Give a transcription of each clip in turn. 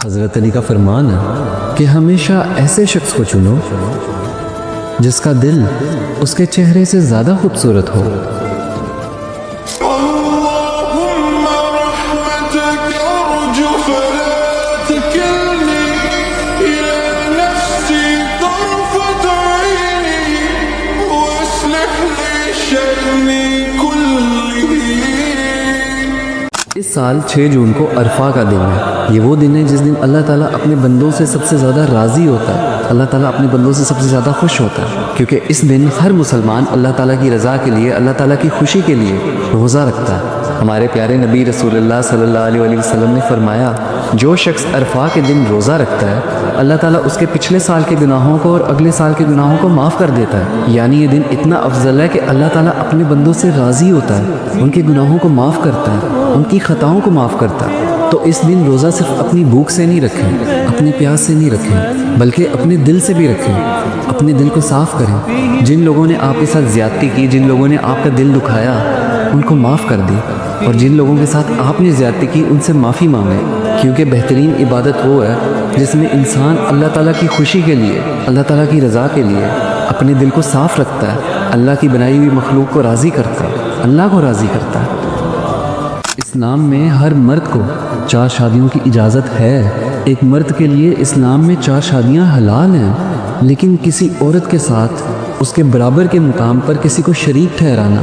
حضرت علی کا فرمان ہے کہ ہمیشہ ایسے شخص کو چنو جس کا دل اس کے چہرے سے زیادہ خوبصورت ہو۔ اس سال 6 جون کو عرفہ کا دن ہے۔ یہ وہ دن ہے جس دن اللہ تعالیٰ اپنے بندوں سے سب سے زیادہ راضی ہوتا ہے، اللہ تعالیٰ اپنے بندوں سے سب سے زیادہ خوش ہوتا ہے، کیونکہ اس دن ہر مسلمان اللہ تعالیٰ کی رضا کے لیے، اللہ تعالیٰ کی خوشی کے لیے روزہ رکھتا ہے۔ ہمارے پیارے نبی رسول اللہ صلی اللہ علیہ وسلم نے فرمایا، جو شخص عرفہ کے دن روزہ رکھتا ہے اللہ تعالیٰ اس کے پچھلے سال کے گناہوں کو اور اگلے سال کے گناہوں کو معاف کر دیتا ہے۔ یعنی یہ دن اتنا افضل ہے کہ اللہ تعالیٰ اپنے بندوں سے راضی ہوتا ہے، ان کے گناہوں کو معاف کرتا ہے، ان کی خطاؤں کو معاف کرتا ہے۔ تو اس دن روزہ صرف اپنی بھوک سے نہیں رکھیں، اپنے پیاس سے نہیں رکھیں، بلکہ اپنے دل سے بھی رکھیں، اپنے دل کو صاف کریں۔ جن لوگوں نے آپ کے ساتھ زیادتی کی، جن لوگوں نے آپ کا دل دکھایا، ان کو معاف کر دی، اور جن لوگوں کے ساتھ آپ نے زیادتی کی ان سے معافی مانگے، کیونکہ بہترین عبادت وہ ہے جس میں انسان اللہ تعالیٰ کی خوشی کے لیے، اللہ تعالیٰ کی رضا کے لیے اپنے دل کو صاف رکھتا ہے، اللہ کی بنائی ہوئی مخلوق کو راضی کرتا ہے، اللہ کو راضی کرتا ہے۔ اسلام میں ہر مرد کو 4 شادیوں کی اجازت ہے۔ ایک مرد کے لیے اسلام میں 4 شادیاں حلال ہیں، لیکن کسی عورت کے ساتھ اس کے برابر کے مقام پر کسی کو شریک ٹھہرانا،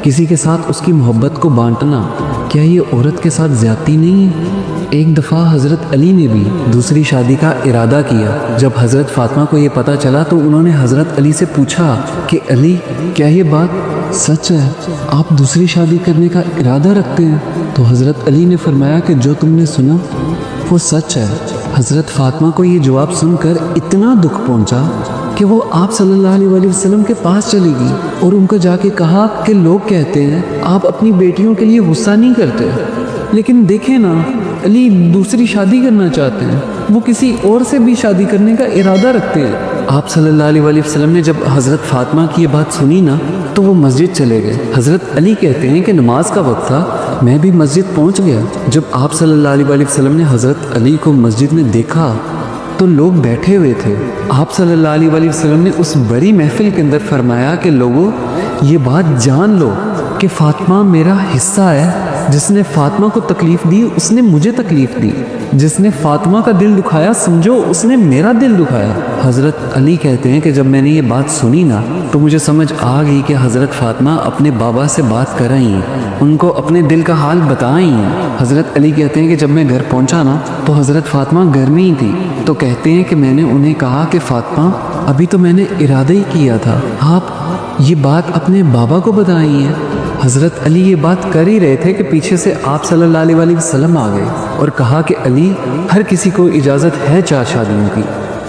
کسی کے ساتھ اس کی محبت کو بانٹنا، کیا یہ عورت کے ساتھ زیادتی نہیں ہے؟ ایک دفعہ حضرت علی نے بھی دوسری شادی کا ارادہ کیا۔ جب حضرت فاطمہ کو یہ پتہ چلا تو انہوں نے حضرت علی سے پوچھا کہ علی، کیا یہ بات سچ ہے؟ آپ دوسری شادی کرنے کا ارادہ رکھتے ہیں؟ تو حضرت علی نے فرمایا کہ جو تم نے سنا وہ سچ ہے۔ حضرت فاطمہ کو یہ جواب سن کر اتنا دکھ پہنچا کہ وہ آپ صلی اللہ علیہ وسلم کے پاس چلی گئی اور ان کو جا کے کہا کہ لوگ کہتے ہیں آپ اپنی بیٹیوں کے لیے غصہ نہیں کرتے، لیکن دیکھیں نا، علی دوسری شادی کرنا چاہتے ہیں، وہ کسی اور سے بھی شادی کرنے کا ارادہ رکھتے ہیں۔ آپ صلی اللہ علیہ وسلم نے جب حضرت فاطمہ کی یہ بات سنی نا تو وہ مسجد چلے گئے۔ حضرت علی کہتے ہیں کہ نماز کا وقت تھا، میں بھی مسجد پہنچ گیا۔ جب آپ صلی اللہ علیہ وسلم نے حضرت علی کو مسجد میں دیکھا تو لوگ بیٹھے ہوئے تھے۔ آپ صلی اللہ علیہ وسلم نے اس بڑی محفل کے اندر فرمایا کہ لوگوں، یہ بات جان لو کہ فاطمہ میرا حصہ ہے، جس نے فاطمہ کو تکلیف دی اس نے مجھے تکلیف دی، جس نے فاطمہ کا دل دکھایا سمجھو اس نے میرا دل دکھایا۔ حضرت علی کہتے ہیں کہ جب میں نے یہ بات سنی نا تو مجھے سمجھ آ گئی کہ حضرت فاطمہ اپنے بابا سے بات کر رہی ہیں، ان کو اپنے دل کا حال بتائیں ہیں۔ حضرت علی کہتے ہیں کہ جب میں گھر پہنچا نا تو حضرت فاطمہ گھر میں ہی تھی، تو کہتے ہیں کہ میں نے انہیں کہا کہ فاطمہ، ابھی تو میں نے ارادہ ہی کیا تھا، آپ یہ بات اپنے بابا کو بتائی ہیں۔ حضرت علی یہ بات کر ہی رہے تھے کہ پیچھے سے آپ صلی اللہ علیہ وسلم آ گئے اور کہا کہ علی، ہر کسی کو اجازت ہے 4 شادیوں کی،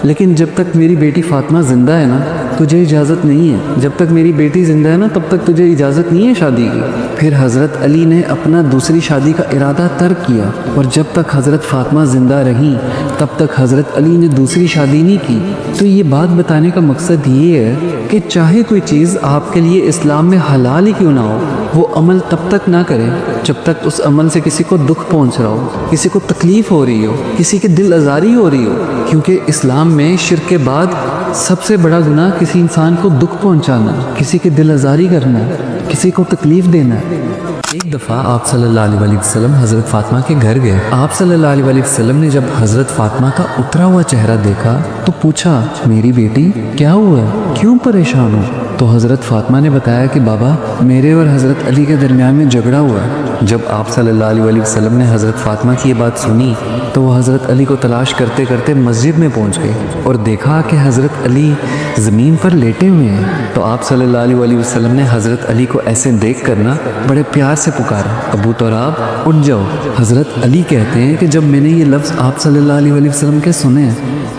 لیکن جب تک میری بیٹی فاطمہ زندہ ہے نا تجھے اجازت نہیں ہے، جب تک میری بیٹی زندہ ہے نا تب تک تجھے اجازت نہیں ہے شادی کی۔ پھر حضرت علی نے اپنا دوسری شادی کا ارادہ ترک کیا، اور جب تک حضرت فاطمہ زندہ رہیں تب تک حضرت علی نے دوسری شادی نہیں کی۔ تو یہ بات بتانے کا مقصد یہ ہے کہ چاہے کوئی چیز آپ کے لیے اسلام میں حلال ہی کیوں نہ ہو، وہ عمل تب تک نہ کریں جب تک اس عمل سے کسی کو دکھ پہنچ رہا ہو، کسی کو تکلیف ہو رہی ہو، کسی کے دل آزاری ہو رہی ہو، کیونکہ اسلام میں شرک کے بعد سب سے بڑا گناہ کسی انسان کو دکھ پہنچانا، کسی کے دل آزاری کرنا، کسی کو تکلیف دینا۔ ایک دفعہ آپ صلی اللہ علیہ وسلم حضرت فاطمہ کے گھر گئے۔ آپ صلی اللہ علیہ وسلم نے جب حضرت فاطمہ کا اترا ہوا چہرہ دیکھا تو پوچھا، میری بیٹی کیا ہوا ہے، کیوں پریشان ہو؟ تو حضرت فاطمہ نے بتایا کہ بابا، میرے اور حضرت علی کے درمیان میں جھگڑا ہوا ہے۔ جب آپ صلی اللہ علیہ وسلم نے حضرت فاطمہ کی یہ بات سنی تو وہ حضرت علی کو تلاش کرتے کرتے مسجد میں پہنچ گئے اور دیکھا کہ حضرت علی زمین پر لیٹے ہوئے ہیں۔ تو آپ صلی اللہ علیہ وسلم نے حضرت علی کو ایسے دیکھ کر نا بڑے پیار سے پکارا، ابو تراب اٹھ جاؤ۔ حضرت علی کہتے ہیں کہ جب میں نے یہ لفظ آپ صلی اللہ علیہ وسلم کے سنے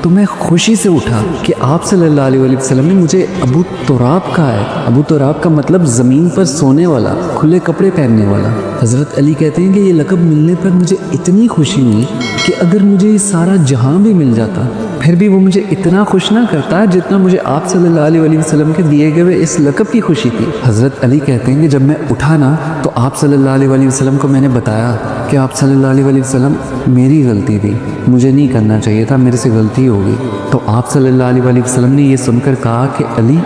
تو میں خوشی سے اٹھا کہ آپ صلی اللہ علیہ وسلم نے مجھے ابو تراب کہا ہے۔ ابو تراب کا مطلب زمین پر سونے والا، کھلے کپڑے پہننے والا۔ حضرت علی کہتے ہیں کہ یہ لقب ملنے پر مجھے اتنی خوشی ہوئی کہ اگر مجھے یہ سارا جہاں بھی مل جاتا پھر بھی وہ مجھے اتنا خوش نہ کرتا جتنا مجھے آپ صلی اللہ علیہ وسلم کے دیے گئے اس لقب کی خوشی تھی۔ حضرت علی کہتے ہیں کہ جب میں اٹھا نا تو آپ صلی اللہ علیہ وسلم کو میں نے بتایا کہ آپ صلی اللہ علیہ وسلم میری غلطی تھی، مجھے نہیں کرنا چاہیے تھا، میرے سے غلطی ہو گئی۔ تو آپ صلی اللہ علیہ وسلم نے یہ سن کر کہا کہ علی،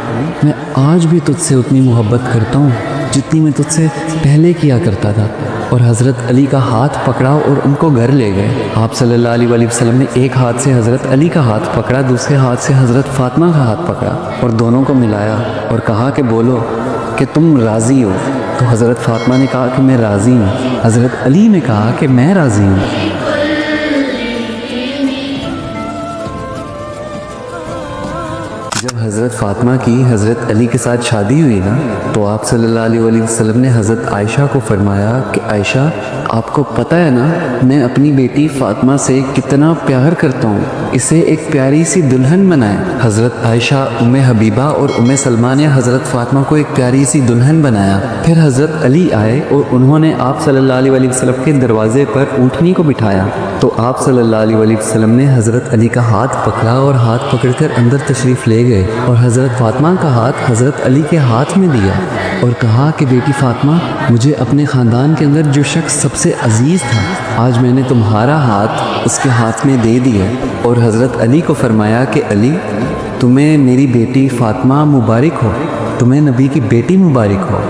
میں آج بھی تجھ سے اتنی محبت کرتا ہوں جتنی میں تجھ سے پہلے کیا کرتا تھا۔ اور حضرت علی کا ہاتھ پکڑا اور ان کو گھر لے گئے۔ آپ صلی اللہ علیہ وسلم نے ایک ہاتھ سے حضرت علی کا ہاتھ پکڑا، دوسرے ہاتھ سے حضرت فاطمہ کا ہاتھ پکڑا اور دونوں کو ملایا اور کہا کہ بولو کہ تم راضی ہو۔ تو حضرت فاطمہ نے کہا کہ میں راضی ہوں۔ حضرت علی نے کہا کہ میں راضی ہوں۔ جب حضرت فاطمہ کی حضرت علی کے ساتھ شادی ہوئی نا تو آپ صلی اللہ علیہ وسلم نے حضرت عائشہ کو فرمایا کہ عائشہ، آپ کو پتہ ہے نا میں اپنی بیٹی فاطمہ سے کتنا پیار کرتا ہوں، اسے ایک پیاری سی دلہن بنائیں۔ حضرت عائشہ، ام حبیبہ اور ام سلمہ نے حضرت فاطمہ کو ایک پیاری سی دلہن بنایا۔ پھر حضرت علی آئے اور انہوں نے آپ صلی اللہ علیہ وسلم کے دروازے پر اونٹنی کو بٹھایا تو آپ صلی اللہ علیہ وسلم نے حضرت علی کا ہاتھ پکڑا اور ہاتھ پکڑ کر اندر تشریف لے گئے اور حضرت فاطمہ کا ہاتھ حضرت علی کے ہاتھ میں دیا اور کہا کہ بیٹی فاطمہ، مجھے اپنے خاندان کے اندر جو شخص سب سے عزیز تھا آج میں نے تمہارا ہاتھ اس کے ہاتھ میں دے دیا۔ اور حضرت علی کو فرمایا کہ علی، تمہیں میری بیٹی فاطمہ مبارک ہو، تمہیں نبی کی بیٹی مبارک ہو۔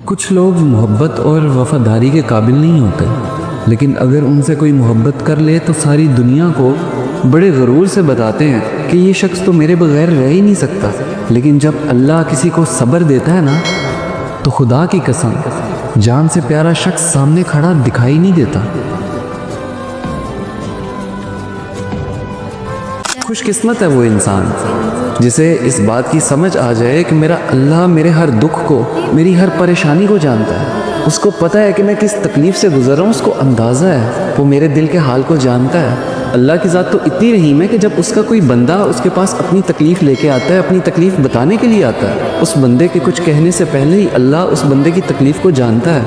کچھ لوگ محبت اور وفاداری کے قابل نہیں ہوتے، لیکن اگر ان سے کوئی محبت کر لے تو ساری دنیا کو بڑے غرور سے بتاتے ہیں کہ یہ شخص تو میرے بغیر رہ ہی نہیں سکتا۔ لیکن جب اللہ کسی کو صبر دیتا ہے نا تو خدا کی قسم جان سے پیارا شخص سامنے کھڑا دکھائی نہیں دیتا۔ خوش قسمت ہے وہ انسان جسے اس بات کی سمجھ آ جائے کہ میرا اللہ میرے ہر دکھ کو، میری ہر پریشانی کو جانتا ہے۔ اس کو پتہ ہے کہ میں کس تکلیف سے گزر رہا ہوں، اس کو اندازہ ہے، وہ میرے دل کے حال کو جانتا ہے۔ اللہ کی ذات تو اتنی رحیم ہے کہ جب اس کا کوئی بندہ اس کے پاس اپنی تکلیف لے کے آتا ہے، اپنی تکلیف بتانے کے لیے آتا ہے، اس بندے کے کچھ کہنے سے پہلے ہی اللہ اس بندے کی تکلیف کو جانتا ہے،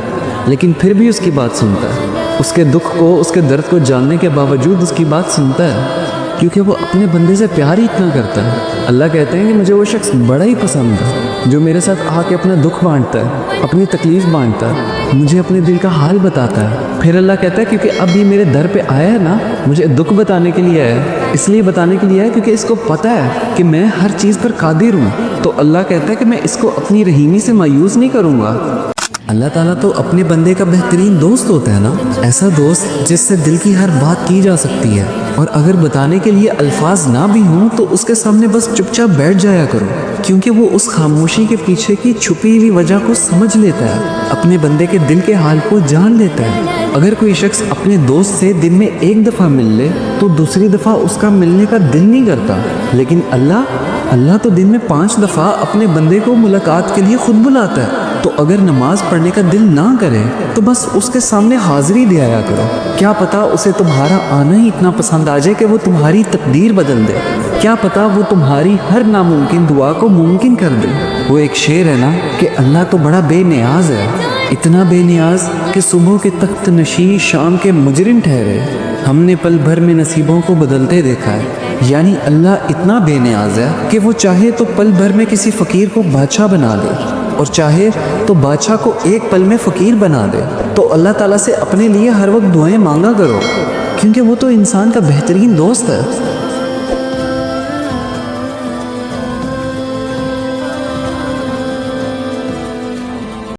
لیکن پھر بھی اس کی بات سنتا ہے۔ اس کے دکھ کو، اس کے درد کو جاننے کے باوجود اس کی بات سنتا ہے، کیونکہ وہ اپنے بندے سے پیار ہی اتنا کرتا ہے۔ اللہ کہتے ہیں کہ مجھے وہ شخص بڑا ہی پسند ہے جو میرے ساتھ آ کے اپنا دکھ بانٹتا ہے، اپنی تکلیف بانٹتا ہے، مجھے اپنے دل کا حال بتاتا ہے۔ پھر اللہ کہتا ہے کیونکہ اب یہ میرے در پہ آیا ہے نا، مجھے دکھ بتانے کے لیے آیا ہے، اس لیے بتانے کے لیے آیا کیونکہ اس کو پتہ ہے کہ میں ہر چیز پر قادر ہوں۔ تو اللہ کہتا ہے کہ میں اس کو اپنی رحیمی سے مایوس نہیں کروں گا۔ اللہ تعالیٰ تو اپنے بندے کا بہترین دوست ہوتا ہے نا، ایسا دوست جس سے دل کی ہر بات کی جا سکتی ہے، اور اگر بتانے کے لیے الفاظ نہ بھی ہوں تو اس کے سامنے بس چپ چاپ بیٹھ جایا کرو، کیونکہ وہ اس خاموشی کے پیچھے کی چھپی ہوئی وجہ کو سمجھ لیتا ہے، اپنے بندے کے دل کے حال کو جان لیتا ہے۔ اگر کوئی شخص اپنے دوست سے دن میں ایک دفعہ مل لے تو دوسری دفعہ اس کا ملنے کا دل نہیں کرتا، لیکن اللہ تو دن میں 5 دفعہ اپنے بندے کو ملاقات کے لیے خود بلاتا ہے۔ تو اگر نماز پڑھنے کا دل نہ کرے تو بس اس کے سامنے حاضری دے آیا کرو، کیا پتا اسے تمہارا آنا ہی اتنا پسند آ جائے کہ وہ تمہاری تقدیر بدل دے، کیا پتا وہ تمہاری ہر ناممکن دعا کو ممکن کر دے۔ وہ ایک شعر ہے نا کہ اللہ تو بڑا بے نیاز ہے، اتنا بے نیاز کہ صبح کے تخت نشین شام کے مجرم ٹھہرے، ہم نے پل بھر میں نصیبوں کو بدلتے دیکھا ہے۔ یعنی اللہ اتنا بے نیاز ہے کہ وہ چاہے تو پل بھر میں کسی فقیر کو بادشاہ بنا دے، اور چاہے تو بادشاہ کو ایک پل میں فقیر بنا دے۔ تو اللہ تعالیٰ سے اپنے لیے ہر وقت دعائیں مانگا کرو، کیونکہ وہ تو انسان کا بہترین دوست ہے۔